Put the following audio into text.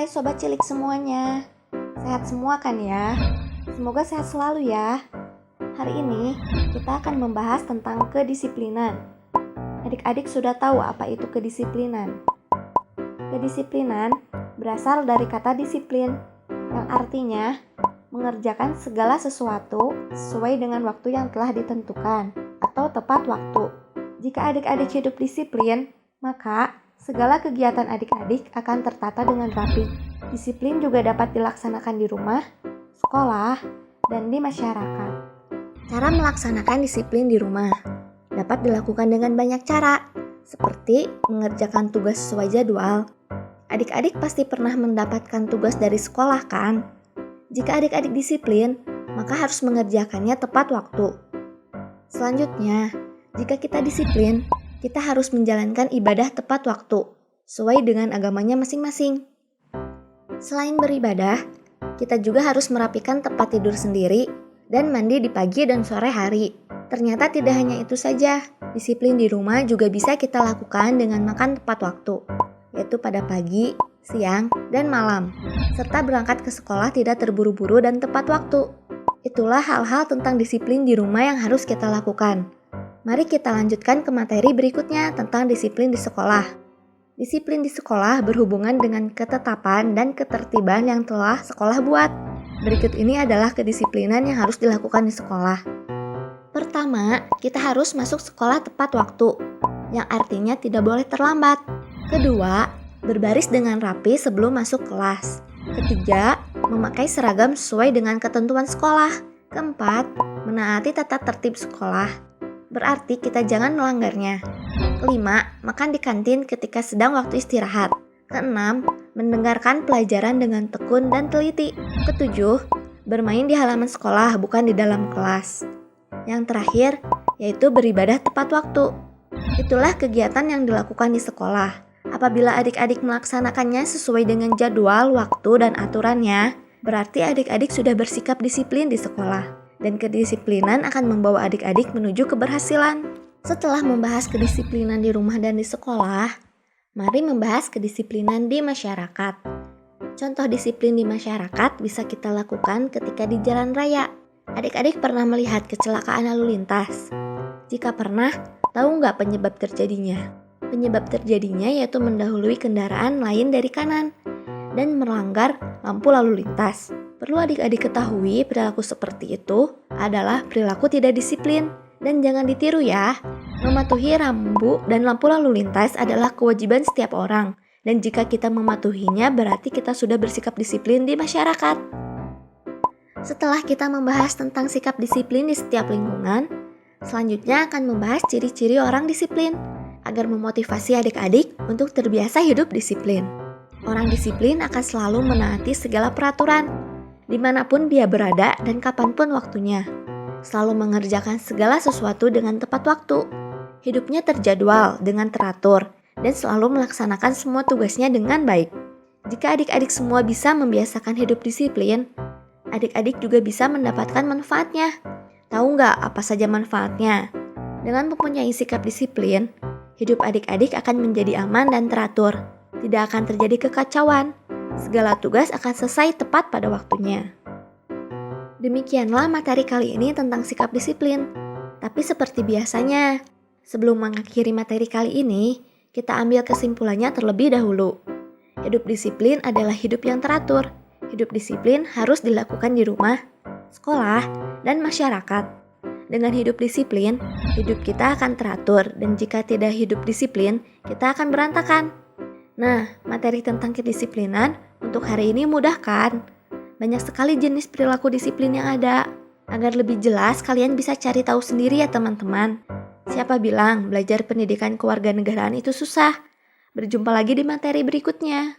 Hai Sobat Cilik semuanya, sehat semua kan ya? Semoga sehat selalu ya. Hari ini kita akan membahas tentang kedisiplinan. Adik-adik sudah tahu apa itu kedisiplinan? Kedisiplinan berasal dari kata disiplin, yang artinya mengerjakan segala sesuatu sesuai dengan waktu yang telah ditentukan atau tepat waktu. Jika adik-adik hidup disiplin, maka segala kegiatan adik-adik akan tertata dengan rapi. Disiplin juga dapat dilaksanakan di rumah, sekolah, dan di masyarakat. Cara melaksanakan disiplin di rumah dapat dilakukan dengan banyak cara, seperti mengerjakan tugas sesuai jadwal. Adik-adik pasti pernah mendapatkan tugas dari sekolah kan? Jika adik-adik disiplin, maka harus mengerjakannya tepat waktu. Selanjutnya, jika kita disiplin, kita harus menjalankan ibadah tepat waktu, sesuai dengan agamanya masing-masing. Selain beribadah, kita juga harus merapikan tempat tidur sendiri dan mandi di pagi dan sore hari. Ternyata tidak hanya itu saja, disiplin di rumah juga bisa kita lakukan dengan makan tepat waktu, yaitu pada pagi, siang, dan malam, serta berangkat ke sekolah tidak terburu-buru dan tepat waktu. Itulah hal-hal tentang disiplin di rumah yang harus kita lakukan. Mari kita lanjutkan ke materi berikutnya tentang disiplin di sekolah. Disiplin di sekolah berhubungan dengan ketetapan dan ketertiban yang telah sekolah buat. Berikut ini adalah kedisiplinan yang harus dilakukan di sekolah. Pertama, kita harus masuk sekolah tepat waktu, yang artinya tidak boleh terlambat. Kedua, berbaris dengan rapi sebelum masuk kelas. Ketiga, memakai seragam sesuai dengan ketentuan sekolah. Keempat, menaati tata tertib sekolah. Berarti kita jangan melanggarnya. Kelima, makan di kantin ketika sedang waktu istirahat. Keenam, mendengarkan pelajaran dengan tekun dan teliti. Ketujuh, bermain di halaman sekolah bukan di dalam kelas. Yang terakhir, yaitu beribadah tepat waktu. Itulah kegiatan yang dilakukan di sekolah. Apabila adik-adik melaksanakannya sesuai dengan jadwal, waktu, dan aturannya, berarti adik-adik sudah bersikap disiplin di sekolah. Dan kedisiplinan akan membawa adik-adik menuju keberhasilan. Setelah membahas kedisiplinan di rumah dan di sekolah, mari membahas kedisiplinan di masyarakat. Contoh disiplin di masyarakat bisa kita lakukan ketika di jalan raya. Adik-adik pernah melihat kecelakaan lalu lintas? Jika pernah, tahu nggak penyebab terjadinya? Penyebab terjadinya yaitu mendahului kendaraan lain dari kanan dan melanggar lampu lalu lintas. Perlu adik-adik ketahui perilaku seperti itu adalah perilaku tidak disiplin dan jangan ditiru ya. Mematuhi rambu dan lampu lalu lintas adalah kewajiban setiap orang dan jika kita mematuhinya berarti kita sudah bersikap disiplin di masyarakat. Setelah kita membahas tentang sikap disiplin di setiap lingkungan, selanjutnya akan membahas ciri-ciri orang disiplin agar memotivasi adik-adik untuk terbiasa hidup disiplin. Orang disiplin akan selalu menaati segala peraturan, dimanapun dia berada dan kapanpun waktunya. Selalu mengerjakan segala sesuatu dengan tepat waktu. Hidupnya terjadwal dengan teratur dan selalu melaksanakan semua tugasnya dengan baik. Jika adik-adik semua bisa membiasakan hidup disiplin, adik-adik juga bisa mendapatkan manfaatnya. Tahu nggak apa saja manfaatnya? Dengan mempunyai sikap disiplin, hidup adik-adik akan menjadi aman dan teratur. Tidak akan terjadi kekacauan. Segala tugas akan selesai tepat pada waktunya. Demikianlah materi kali ini tentang sikap disiplin. Tapi seperti biasanya, sebelum mengakhiri materi kali ini, kita ambil kesimpulannya terlebih dahulu. Hidup disiplin adalah hidup yang teratur. Hidup disiplin harus dilakukan di rumah, sekolah, dan masyarakat. Dengan hidup disiplin, hidup kita akan teratur dan jika tidak hidup disiplin, kita akan berantakan. Nah, materi tentang kedisiplinan untuk hari ini mudah kan? Banyak sekali jenis perilaku disiplin yang ada. Agar lebih jelas, kalian bisa cari tahu sendiri ya teman-teman. Siapa bilang belajar pendidikan kewarganegaraan itu susah? Berjumpa lagi di materi berikutnya.